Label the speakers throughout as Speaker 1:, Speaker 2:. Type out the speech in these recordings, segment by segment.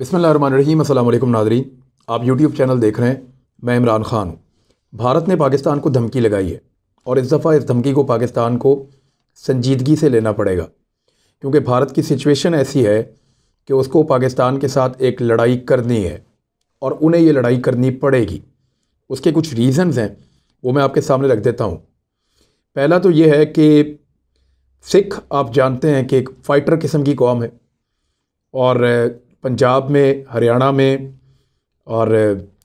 Speaker 1: बिस्मिल्लाहिर्रहमानिर्रहीम। अस्सलाम वालेकुम नाज़रीन, आप यूट्यूब चैनल देख रहे हैं। मैं इमरान ख़ान हूँ। भारत ने पाकिस्तान को धमकी लगाई है और इस दफ़ा इस धमकी को पाकिस्तान को संजीदगी से लेना पड़ेगा, क्योंकि भारत की सिचुएशन ऐसी है कि उसको पाकिस्तान के साथ एक लड़ाई करनी है और उन्हें ये लड़ाई करनी पड़ेगी। उसके कुछ रीज़न्स हैं, वो मैं आपके सामने रख देता हूँ। पहला तो ये है कि सिख आप जानते हैं कि एक फ़ाइटर किस्म की कौम है और पंजाब में, हरियाणा में और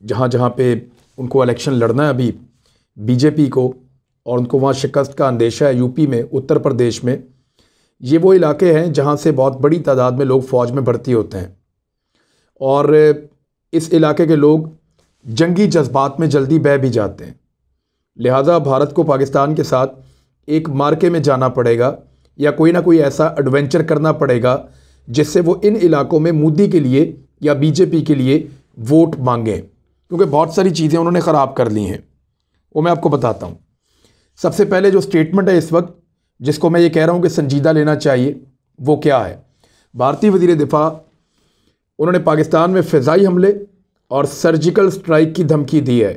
Speaker 1: जहाँ जहाँ पे उनको इलेक्शन लड़ना है अभी बीजेपी को, और उनको वहाँ शिकस्त का अंदेशा है यूपी में, उत्तर प्रदेश में, ये वो इलाके हैं जहाँ से बहुत बड़ी तादाद में लोग फ़ौज में भर्ती होते हैं और इस इलाके के लोग जंगी जज्बात में जल्दी बह भी जाते हैं। लिहाजा भारत को पाकिस्तान के साथ एक मार्के में जाना पड़ेगा या कोई ना कोई ऐसा एडवेंचर करना पड़ेगा जिससे वो इन इलाकों में मोदी के लिए या बीजेपी के लिए वोट मांगें, क्योंकि बहुत सारी चीज़ें उन्होंने ख़राब कर ली हैं। वो मैं आपको बताता हूँ। सबसे पहले जो स्टेटमेंट है इस वक्त, जिसको मैं ये कह रहा हूँ कि संजीदा लेना चाहिए, वो क्या है? भारतीय वज़ीर दिफ़ा उन्होंने पाकिस्तान में फ़िज़ाई हमले और सर्जिकल स्ट्राइक की धमकी दी है।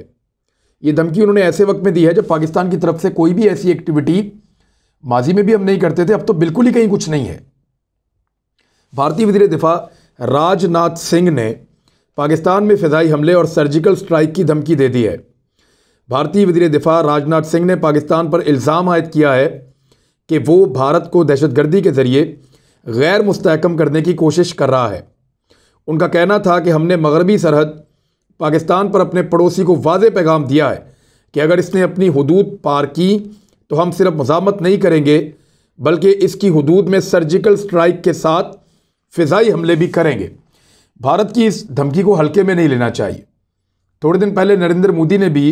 Speaker 1: ये धमकी उन्होंने ऐसे वक्त में दी है जब पाकिस्तान की तरफ से कोई भी ऐसी एक्टिविटी, माजी में भी हम नहीं करते थे, अब तो बिल्कुल ही कहीं कुछ नहीं है। भारतीय वज़ीर दिफ़ा राजनाथ सिंह ने पाकिस्तान में फ़िज़ाई हमले और सर्जिकल स्ट्राइक की धमकी दे दी है। भारतीय वज़ीर दिफ़ा राजनाथ सिंह ने पाकिस्तान पर इल्ज़ाम आयद किया है कि वो भारत को दहशतगर्दी के ज़रिए गैर मुस्तहकम करने की कोशिश कर रहा है। उनका कहना था कि हमने मगरबी सरहद पाकिस्तान पर अपने पड़ोसी को वाज़ेह पैगाम दिया है कि अगर इसने अपनी हुदूद पार की तो हम सिर्फ मज़ामत नहीं करेंगे बल्कि इसकी हुदूद में सर्जिकल स्ट्राइक के साथ फ़िज़ाई हमले भी करेंगे। भारत की इस धमकी को हल्के में नहीं लेना चाहिए। थोड़े दिन पहले नरेंद्र मोदी ने भी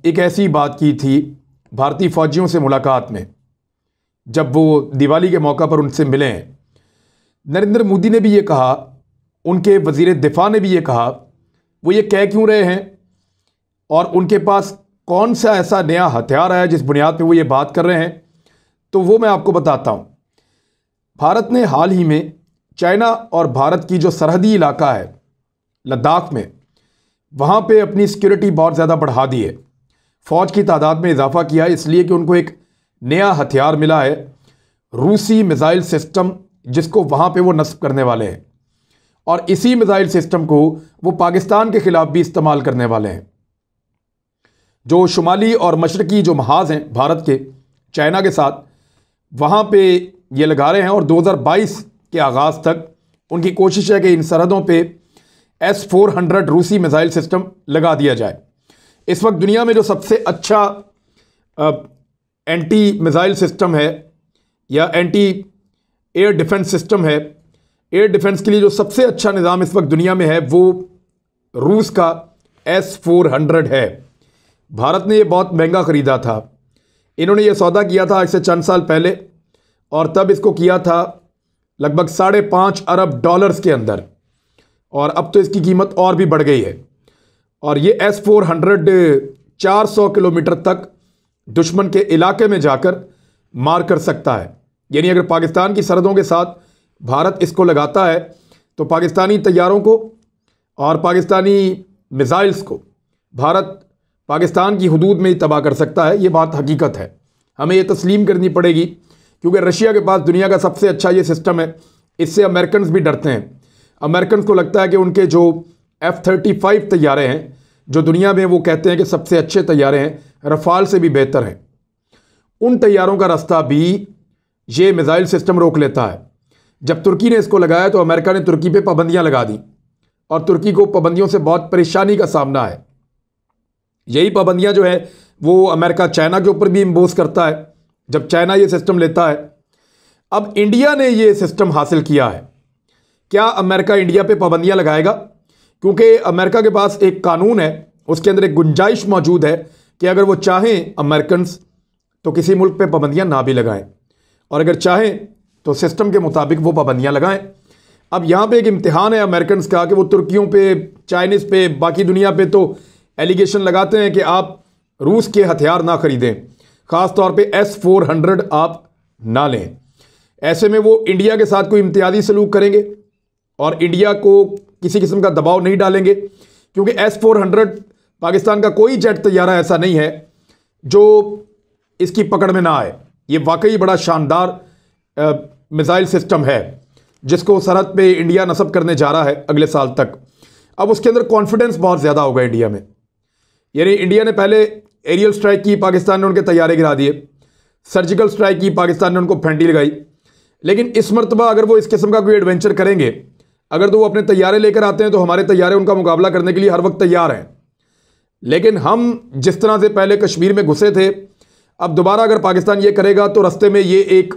Speaker 1: एक ऐसी बात की थी भारतीय फ़ौजियों से मुलाकात में, जब वो दिवाली के मौका पर उनसे मिले हैं। नरेंद्र मोदी ने भी ये कहा, उनके वज़ीर दिफ़ा ने भी ये कहा, वो ये कह क्यों रहे हैं और उनके पास कौन सा ऐसा नया हथियार है जिस बुनियाद पे वो ये बात कर रहे हैं, तो वो मैं आपको बताता हूँ। भारत ने हाल ही में चाइना और भारत की जो सरहदी इलाका है लद्दाख में, वहाँ पे अपनी सिक्योरिटी बहुत ज़्यादा बढ़ा दी है। फ़ौज की तादाद में इजाफा किया है, इसलिए कि उनको एक नया हथियार मिला है, रूसी मिसाइल सिस्टम, जिसको वहाँ पे वो नस्ब करने वाले हैं और इसी मिसाइल सिस्टम को वो पाकिस्तान के ख़िलाफ़ भी इस्तेमाल करने वाले हैं। जो शुमाली और मशरकी जो महाज हैं भारत के चाइना के साथ, वहाँ पे ये लगा रहे हैं और 2022 के आगाज़ तक उनकी कोशिश है कि इन सरहदों पे S-400 रूसी मिसाइल सिस्टम लगा दिया जाए। इस वक्त दुनिया में जो सबसे अच्छा एंटी मिसाइल सिस्टम है या एंटी एयर डिफेंस सिस्टम है, एयर डिफेंस के लिए जो सबसे अच्छा निज़ाम इस वक्त दुनिया में है वो रूस का S-400 है। भारत ने ये बहुत महंगा ख़रीदा था। इन्होंने ये सौदा किया था आज से चंद साल पहले और तब इसको किया था लगभग $5.5 अरब के अंदर, और अब तो इसकी कीमत और भी बढ़ गई है। और ये S-400 400 किलोमीटर तक दुश्मन के इलाके में जाकर मार कर सकता है। यानी अगर पाकिस्तान की सरहदों के साथ भारत इसको लगाता है तो पाकिस्तानी तैयारों को और पाकिस्तानी मिसाइल्स को भारत पाकिस्तान की हुदूद में ही तबाह कर सकता है। ये बात हकीकत है, हमें ये तस्लीम करनी पड़ेगी, क्योंकि रशिया के पास दुनिया का सबसे अच्छा ये सिस्टम है। इससे अमेरिकन भी डरते हैं। अमेरिकन को लगता है कि उनके जो F-35 तैयारे हैं, जो दुनिया में वो कहते हैं कि सबसे अच्छे तैयारे हैं, रफ़ाल से भी बेहतर हैं, उन तैयारों का रास्ता भी ये मिसाइल सिस्टम रोक लेता है। जब तुर्की ने इसको लगाया तो अमेरिका ने तुर्की पे पाबंदियां लगा दी और तुर्की को पाबंदियों से बहुत परेशानी का सामना है। यही पाबंदियां जो है वो अमेरिका चाइना के ऊपर भी इम्पोज करता है जब चाइना ये सिस्टम लेता है। अब इंडिया ने ये सिस्टम हासिल किया है, क्या अमेरिका इंडिया पे पाबंदियां लगाएगा? क्योंकि अमेरिका के पास एक कानून है, उसके अंदर एक गुंजाइश मौजूद है कि अगर वो चाहें अमेरिकन्स तो किसी मुल्क पे पाबंदियां ना भी लगाएं, और अगर चाहें तो सिस्टम के मुताबिक वो पाबंदियां लगाएं। अब यहाँ पे एक इम्तिहान है अमेरिकन्स का कि वो तुर्कियों पे, चाइनीज़ पे, बाकी दुनिया पे तो एलिगेशन लगाते हैं कि आप रूस के हथियार ना ख़रीदें, ख़ास तौर पे S-400 आप ना लें। ऐसे में वो इंडिया के साथ कोई इम्तियाजी सलूक करेंगे और इंडिया को किसी किस्म का दबाव नहीं डालेंगे, क्योंकि S-400 पाकिस्तान का कोई जेट तैयारा ऐसा नहीं है जो इसकी पकड़ में ना आए। ये वाकई बड़ा शानदार मिसाइल सिस्टम है जिसको सरहद पे इंडिया नस्ब करने जा रहा है अगले साल तक। अब उसके अंदर कॉन्फिडेंस बहुत ज़्यादा होगा इंडिया में। यानी इंडिया ने पहले एरियल स्ट्राइक की, पाकिस्तान ने उनके तैयारे गिरा दिए, सर्जिकल स्ट्राइक की, पाकिस्तान ने उनको फेंटी लगाई। लेकिन इस मरतबा अगर वो इस किस्म का कोई एडवेंचर करेंगे, अगर तो वो अपने तैयारे लेकर आते हैं तो हमारे तैयारे उनका मुकाबला करने के लिए हर वक्त तैयार हैं। लेकिन हम जिस तरह से पहले कश्मीर में घुसे थे, अब दोबारा अगर पाकिस्तान ये करेगा तो रास्ते में ये एक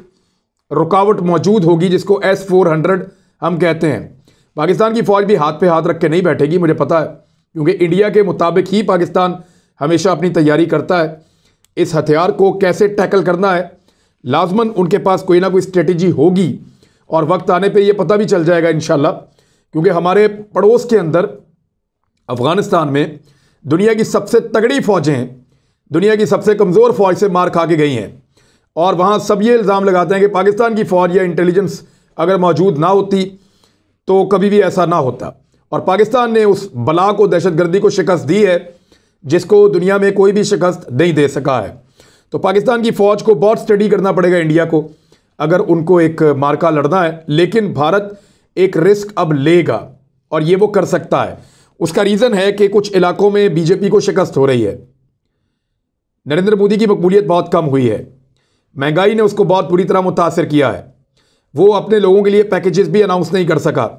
Speaker 1: रुकावट मौजूद होगी जिसको S-400 हम कहते हैं। पाकिस्तान की फ़ौज भी हाथ पे हाथ रख के नहीं बैठेगी, मुझे पता है, क्योंकि इंडिया के मुताबिक ही पाकिस्तान हमेशा अपनी तैयारी करता है। इस हथियार को कैसे टैकल करना है, लाजमन उनके पास कोई ना कोई स्ट्रेटजी होगी और वक्त आने पे ये पता भी चल जाएगा इंशाल्लाह। क्योंकि हमारे पड़ोस के अंदर अफ़गानिस्तान में दुनिया की सबसे तगड़ी फ़ौजें हैं, दुनिया की सबसे कमज़ोर फ़ौज से मार खा के गई हैं, और वहाँ सब ये इल्ज़ाम लगाते हैं कि पाकिस्तान की फ़ौज या इंटेलिजेंस अगर मौजूद ना होती तो कभी भी ऐसा ना होता। और पाकिस्तान ने उस बला को, दहशतगर्दी को शिकस्त दी है जिसको दुनिया में कोई भी शिकस्त नहीं दे सका है। तो पाकिस्तान की फ़ौज को बहुत स्टडी करना पड़ेगा इंडिया को अगर उनको एक मार्का लड़ना है। लेकिन भारत एक रिस्क अब लेगा और ये वो कर सकता है। उसका रीज़न है कि कुछ इलाकों में बीजेपी को शिकस्त हो रही है, नरेंद्र मोदी की मकबूलियत बहुत कम हुई है, महंगाई ने उसको बहुत बुरी तरह मुतासर किया है, वो अपने लोगों के लिए पैकेजेस भी अनाउंस नहीं कर सका,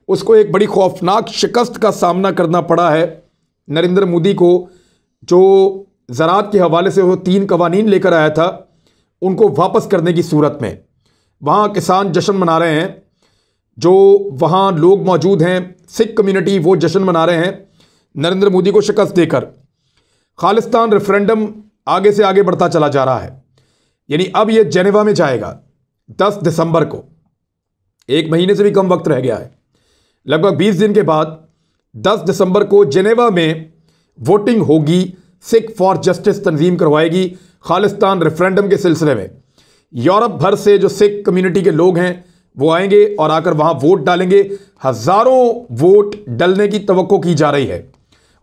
Speaker 1: उसको एक बड़ी खौफनाक शिकस्त का सामना करना पड़ा है नरेंद्र मोदी को, जो ज़राअत के हवाले से वो 3 कवानीन लेकर आया था उनको वापस करने की सूरत में। वहाँ किसान जश्न मना रहे हैं, जो वहाँ लोग मौजूद हैं, सिख कम्युनिटी, वो जश्न मना रहे हैं नरेंद्र मोदी को शिकस्त देकर। खालिस्तान रेफरेंडम आगे से आगे बढ़ता चला जा रहा है। यानी अब ये जेनेवा में जाएगा 10 दिसंबर को, 1 महीने से भी कम वक्त रह गया है। लगभग 20 दिन के बाद 10 दिसंबर को जेनेवा में वोटिंग होगी, सिख फॉर जस्टिस तंजीम करवाएगी खालिस्तान रेफरेंडम के सिलसिले में। यूरोप भर से जो सिख कम्युनिटी के लोग हैं वो आएंगे और आकर वहां वोट डालेंगे। हज़ारों वोट डलने की तवक्को की जा रही है।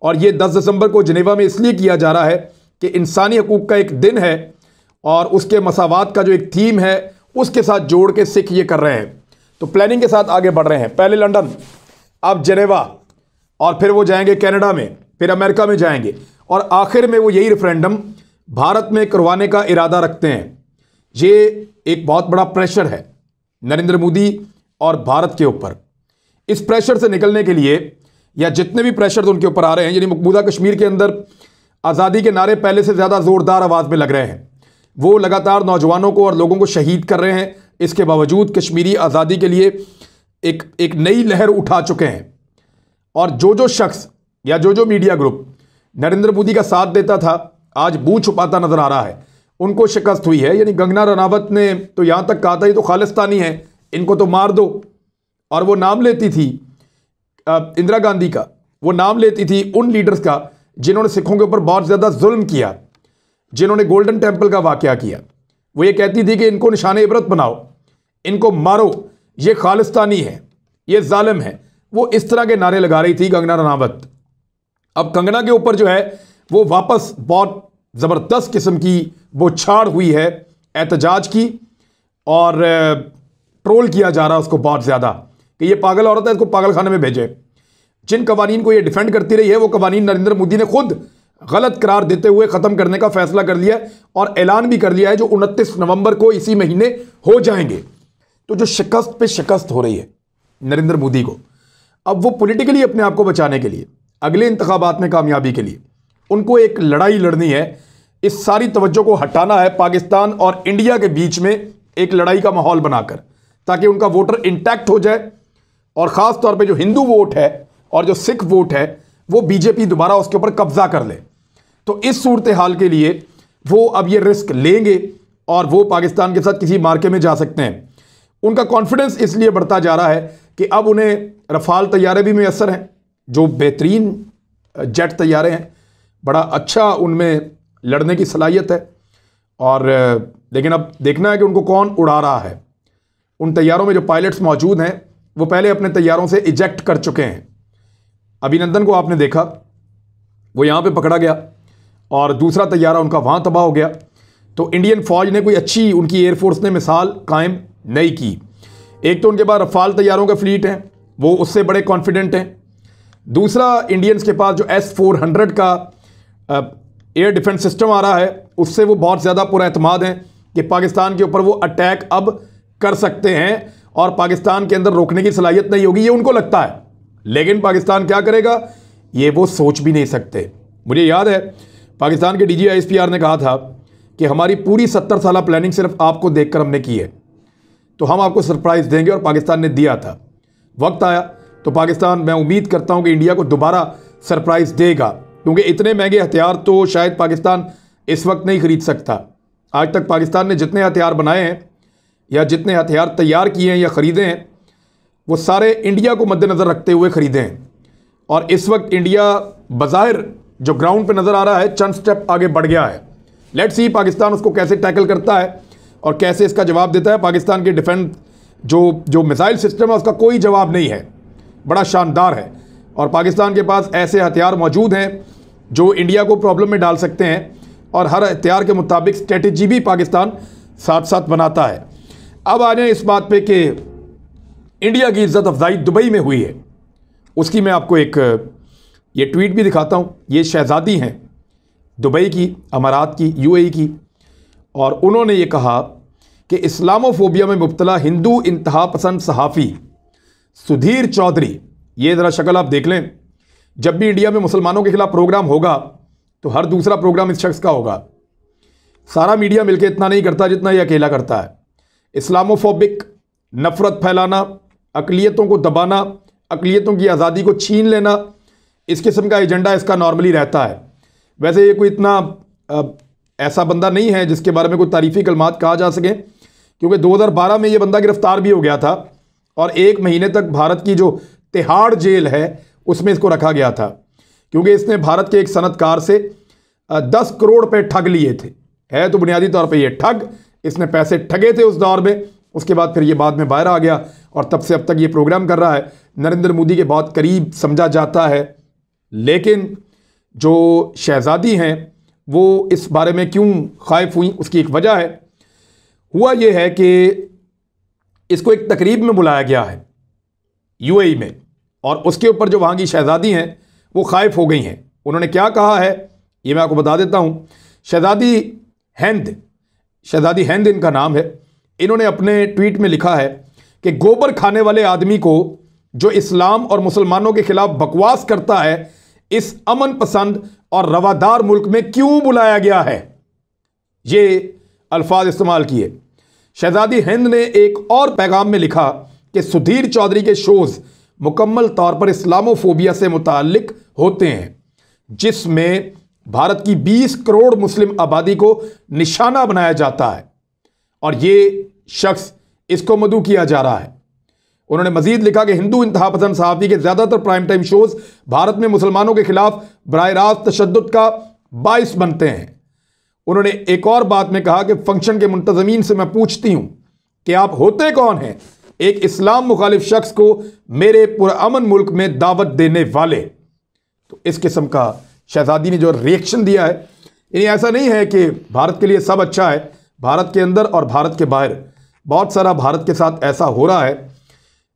Speaker 1: और ये 10 दिसंबर को जेनेवा में इसलिए किया जा रहा है कि इंसानी हकूक़ का एक दिन है और उसके मसावात का जो एक थीम है उसके साथ जोड़ के सिख ये कर रहे हैं। तो प्लानिंग के साथ आगे बढ़ रहे हैं। पहले लंदन, अब जेनेवा, और फिर वो जाएंगे कनाडा में, फिर अमेरिका में जाएंगे, और आखिर में वो यही रेफरेंडम भारत में करवाने का इरादा रखते हैं। ये एक बहुत बड़ा प्रेशर है नरेंद्र मोदी और भारत के ऊपर। इस प्रेशर से निकलने के लिए, या जितने भी प्रेशर उनके ऊपर आ रहे हैं, यानी मकबूजा कश्मीर के अंदर आज़ादी के नारे पहले से ज़्यादा ज़ोरदार आवाज़ में लग रहे हैं। वो लगातार नौजवानों को और लोगों को शहीद कर रहे हैं। इसके बावजूद कश्मीरी आज़ादी के लिए एक नई लहर उठा चुके हैं। और जो शख्स या जो मीडिया ग्रुप नरेंद्र मोदी का साथ देता था आज मुंह छुपाता नजर आ रहा है, उनको शिकस्त हुई है। यानी कंगना रनावत ने तो यहां तक कहा था ये तो खालिस्तानी है, इनको तो मार दो। और वो नाम लेती थी इंदिरा गांधी का, वो नाम लेती थी उन लीडर्स का जिन्होंने सिखों के ऊपर बहुत ज़्यादा जुल्म किया, जिन्होंने गोल्डन टेम्पल का वाकया किया। वो ये कहती थी कि इनको निशाने इबरत बनाओ, इनको मारो, ये खालिस्तानी है, ये जालिम है। वो इस तरह के नारे लगा रही थी कंगना रनावत। अब कंगना के ऊपर जो है वो वापस बहुत ज़बरदस्त किस्म की बौछार हुई है एहतजाज की, और ट्रोल किया जा रहा है उसको बहुत ज़्यादा कि ये पागल औरत है, इसको पागल खाने में भेजे। जिन कवानीन को ये डिफेंड करती रही है वो कवानीन नरेंद्र मोदी ने खुद गलत करार देते हुए ख़त्म करने का फैसला कर लिया और ऐलान भी कर लिया है, जो 29 नवंबर को इसी महीने हो जाएंगे। तो जो शिकस्त पे शिकस्त हो रही है नरेंद्र मोदी को, अब वो पॉलिटिकली अपने आप को बचाने के लिए, अगले इंतखाबात में कामयाबी के लिए उनको एक लड़ाई लड़नी है। इस सारी तवज्जो को हटाना है पाकिस्तान और इंडिया के बीच में एक लड़ाई का माहौल बनाकर, ताकि उनका वोटर इंटैक्ट हो जाए। और ख़ास तौर पे जो हिंदू वोट है और जो सिख वोट है वो बीजेपी दोबारा उसके ऊपर कब्जा कर ले। तो इस सूरत हाल के लिए वो अब ये रिस्क लेंगे और वो पाकिस्तान के साथ किसी मार्के में जा सकते हैं। उनका कॉन्फिडेंस इसलिए बढ़ता जा रहा है कि अब उन्हें रफ़ाल तैयारे भी मैसर हैं, जो बेहतरीन जेट तैयारे हैं, बड़ा अच्छा उनमें लड़ने की सलाहियत है। और लेकिन अब देखना है कि उनको कौन उड़ा रहा है। उन तैयारों में जो पायलट्स मौजूद हैं वो पहले अपने तैयारों से इजेक्ट कर चुके हैं। अभिनंदन को आपने देखा, वो यहाँ पे पकड़ा गया और दूसरा तैयारा उनका वहाँ तबाह हो गया। तो इंडियन फ़ौज ने कोई अच्छी, उनकी एयरफोर्स ने मिसाल कायम नहीं की। एक तो उनके पास रफ़ाल तैयारों का फ्लीट है, वो उससे बड़े कॉन्फिडेंट हैं। दूसरा, इंडियंस के पास जो S-400 का एयर डिफेंस सिस्टम आ रहा है, उससे वो बहुत ज़्यादा पुरएतमाद हैं कि पाकिस्तान के ऊपर वो अटैक अब कर सकते हैं और पाकिस्तान के अंदर रोकने की सलाहियत नहीं होगी, ये उनको लगता है। लेकिन पाकिस्तान क्या करेगा, ये वो सोच भी नहीं सकते। मुझे याद है पाकिस्तान के DG ISPR ने कहा था कि हमारी पूरी 70 साल प्लानिंग सिर्फ आपको देखकर हमने की है, तो हम आपको सरप्राइज़ देंगे, और पाकिस्तान ने दिया था। वक्त आया तो पाकिस्तान, मैं उम्मीद करता हूं कि इंडिया को दोबारा सरप्राइज़ देगा, क्योंकि इतने महंगे हथियार तो शायद पाकिस्तान इस वक्त नहीं खरीद सकता। आज तक पाकिस्तान ने जितने हथियार बनाए हैं या जितने हथियार तैयार किए हैं या ख़रीदे हैं, वो सारे इंडिया को मद्देनज़र रखते हुए ख़रीदे हैं। और इस वक्त इंडिया बज़ाहिर जो ग्राउंड पे नज़र आ रहा है, चंद स्टेप आगे बढ़ गया है। लेट्स सी पाकिस्तान उसको कैसे टैकल करता है और कैसे इसका जवाब देता है। पाकिस्तान के डिफेंस जो मिसाइल सिस्टम है, उसका कोई जवाब नहीं है, बड़ा शानदार है। और पाकिस्तान के पास ऐसे हथियार मौजूद हैं जो इंडिया को प्रॉब्लम में डाल सकते हैं, और हर हथियार के मुताबिक स्ट्रेटेजी भी पाकिस्तान साथ साथ बनाता है। अब आ जाए इस बात पे कि इंडिया की इज़्ज़त अफजाई दुबई में हुई है। उसकी मैं आपको एक ये ट्वीट भी दिखाता हूँ। ये शहज़ादी हैं दुबई की, अमारात की, UAE की, और उन्होंने ये कहा कि इस्लामोफोबिया में मुब्तला हिंदू इंतहा पसंद सहाफ़ी सुधीर चौधरी, ये ज़रा शक्ल आप देख लें, जब भी इंडिया में मुसलमानों के खिलाफ प्रोग्राम होगा तो हर दूसरा प्रोग्राम इस शख्स का होगा। सारा मीडिया मिलकर इतना नहीं करता जितना ये अकेला करता है। इस्लामोफोबिक, नफ़रत फैलाना, अक़लियतों को दबाना, अक़लियतों की आज़ादी को छीन लेना, इस किस्म का एजेंडा इसका नॉर्मली रहता है। वैसे ये कोई इतना ऐसा बंदा नहीं है जिसके बारे में कोई तारीफ़ी कलमात कहा जा सके, क्योंकि 2012 में ये बंदा गिरफ़्तार भी हो गया था और 1 महीने तक भारत की जो तिहाड़ जेल है उसमें इसको रखा गया था, क्योंकि इसने भारत के एक सनतकार से 10 करोड़ रुपये ठग लिए थे। है तो बुनियादी तौर पे ये ठग, इसने पैसे ठगे थे उस दौर में। उसके बाद फिर ये बाद में बाहर आ गया और तब से अब तक ये प्रोग्राम कर रहा है। नरेंद्र मोदी के बहुत करीब समझा जाता है। लेकिन जो शहज़ादी हैं वो इस बारे में क्यों खाइफ हुई, उसकी एक वजह है। हुआ ये है कि इसको एक तकरीब में बुलाया गया है UAE में, और उसके ऊपर जो वहाँ की शहज़ादी हैं वो खाइफ हो गई हैं। उन्होंने क्या कहा है ये मैं आपको बता देता हूँ। शहज़ादी हिंद इनका नाम है। इन्होंने अपने ट्वीट में लिखा है कि गोबर खाने वाले आदमी को जो इस्लाम और मुसलमानों के खिलाफ बकवास करता है, इस अमन पसंद और रवादार मुल्क में क्यों बुलाया गया है। ये अल्फाज इस्तेमाल किए। शहज़ादी हिंद ने एक और पैगाम में लिखा कि सुधीर चौधरी के शोज़ मुकम्मल तौर पर इस्लामोफोबिया से मुताल्लिक होते हैं, जिसमें भारत की 20 करोड़ मुस्लिम आबादी को निशाना बनाया जाता है, और ये शख्स इसको मदऊ किया जा रहा है। उन्होंने मजीद लिखा कि हिंदू इंतहा पसंद सहाफ़ी के ज़्यादातर प्राइम टाइम शोज़ भारत में मुसलमानों के खिलाफ बराह रास्त तशद्दुद का बाइस बनते हैं। उन्होंने एक और बात में कहा कि फंक्शन के मुंतज़मीन से मैं पूछती हूँ कि आप होते कौन हैं, एक इस्लाम मुखालिफ शख्स को मेरे पुरअमन मुल्क में दावत देने वाले। तो इस किस्म का शहज़ादी ने जो रिएक्शन दिया है, यानी ऐसा नहीं है कि भारत के लिए सब अच्छा है। भारत के अंदर और भारत के बाहर बहुत सारा भारत के साथ ऐसा हो रहा है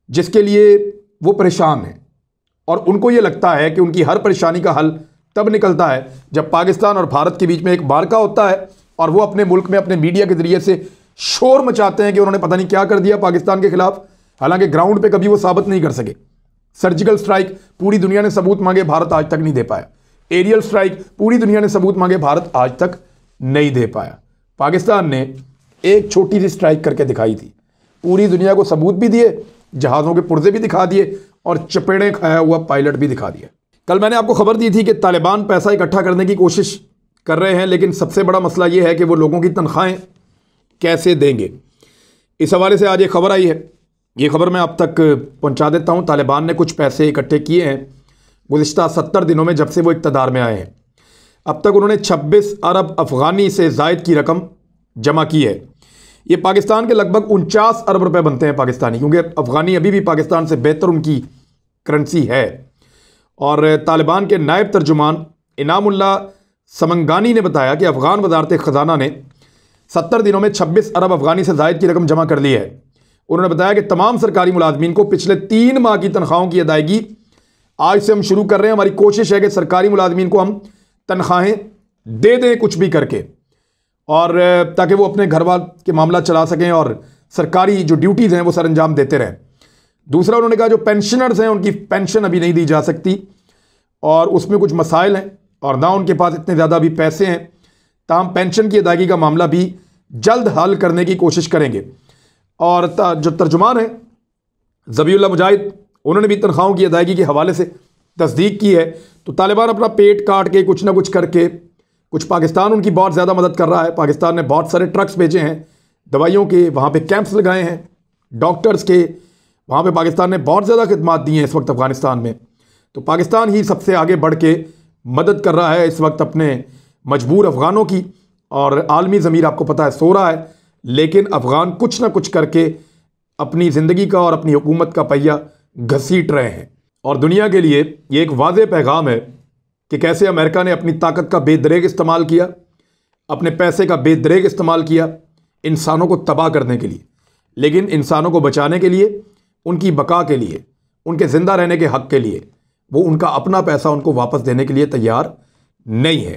Speaker 1: जिसके लिए वो परेशान हैं, और उनको ये लगता है कि उनकी हर परेशानी का हल तब निकलता है जब पाकिस्तान और भारत के बीच में एक मार्का होता है और वो अपने मुल्क में अपने मीडिया के ज़रिए से शोर मचाते हैं कि उन्होंने पता नहीं क्या कर दिया पाकिस्तान के खिलाफ, हालांकि ग्राउंड पे कभी वो साबित नहीं कर सके। सर्जिकल स्ट्राइक पूरी दुनिया ने सबूत मांगे, भारत आज तक नहीं दे पाया। एरियल स्ट्राइक पूरी दुनिया ने सबूत मांगे, भारत आज तक नहीं दे पाया। पाकिस्तान ने एक छोटी सी स्ट्राइक करके दिखाई थी, पूरी दुनिया को सबूत भी दिए, जहाज़ों के पुर्जे भी दिखा दिए और चपेड़े खाया हुआ पायलट भी दिखा दिया। कल मैंने आपको खबर दी थी कि तालिबान पैसा इकट्ठा करने की कोशिश कर रहे हैं, लेकिन सबसे बड़ा मसला ये है कि वो लोगों की तनख्वाहें कैसे देंगे। इस हवाले से आज एक खबर आई है, ये खबर मैं आप तक पहुंचा देता हूं। तालिबान ने कुछ पैसे इकट्ठे किए हैं गुज़िश्ता 70 दिनों में, जब से वो इक़्तिदार में आए हैं। अब तक उन्होंने 26 अरब अफ़गानी से ज़ायद की रकम जमा की है। ये पाकिस्तान के लगभग 49 अरब रुपए बनते हैं पाकिस्तानी, क्योंकि अफ़गानी अभी भी पाकिस्तान से बेहतर उनकी करेंसी है। और तालिबान के नायब तर्जुमान इनामुल्लाह समंगानी ने बताया कि अफ़गान वज़ारत ख़ज़ाना ने 70 दिनों में 26 अरब अफ़गानी से ज़ायद की रकम जमा कर ली है। उन्होंने बताया कि तमाम सरकारी मुलाजमीन को पिछले 3 माह की तनख्वाहों की अदायगी आज से हम शुरू कर रहे हैं। हमारी कोशिश है कि सरकारी मुलाजमीन को हम तनख्वाहें दे दें कुछ भी करके, और ताकि वो अपने घर वाल के मामला चला सकें और सरकारी जो ड्यूटीज़ हैं वो सर अंजाम देते रहें। दूसरा उन्होंने कहा जो पेंशनर्स हैं उनकी पेंशन अभी नहीं दी जा सकती और उसमें कुछ मसाइल हैं और ना उनके पास इतने ज़्यादा अभी पैसे हैं, ताहम पेंशन की अदायगी का मामला भी जल्द हल करने की कोशिश करेंगे। और जो तर्जुमान हैं ज़बीउल्लाह मुजाहिद, उन्होंने भी तनख्वाहों की अदायगी के हवाले से तस्दीक की है। तो तालिबान अपना पेट काट के कुछ ना कुछ करके, कुछ पाकिस्तान उनकी बहुत ज़्यादा मदद कर रहा है। पाकिस्तान ने बहुत सारे ट्रक्स भेजे हैं दवाइयों के, वहाँ पे कैंप्स लगाए हैं डॉक्टर्स के, वहाँ पे पाकिस्तान ने बहुत ज़्यादा खिदमात दी हैं इस वक्त अफ़गानिस्तान में। तो पाकिस्तान ही सबसे आगे बढ़ के मदद कर रहा है इस वक्त अपने मजबूर अफ़गानों की, और आलमी ज़मीर आपको पता है सो रहा है, लेकिन अफ़गान कुछ ना कुछ करके अपनी ज़िंदगी का और अपनी हुकूमत का पहिया घसीट रहे हैं। और दुनिया के लिए ये एक वाज़ेह पैगाम है कि कैसे अमेरिका ने अपनी ताकत का बेदरेग इस्तेमाल किया, अपने पैसे का बेदरेग इस्तेमाल किया इंसानों को तबाह करने के लिए, लेकिन इंसानों को बचाने के लिए, उनकी बका के लिए, उनके ज़िंदा रहने के हक़ के लिए वो उनका अपना पैसा उनको वापस देने के लिए तैयार नहीं है।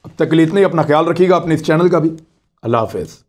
Speaker 1: अब तक के लिए इतना ही। अपना ख्याल रखिएगा, अपने इस चैनल का भी। अल्लाह हाफ़िज़।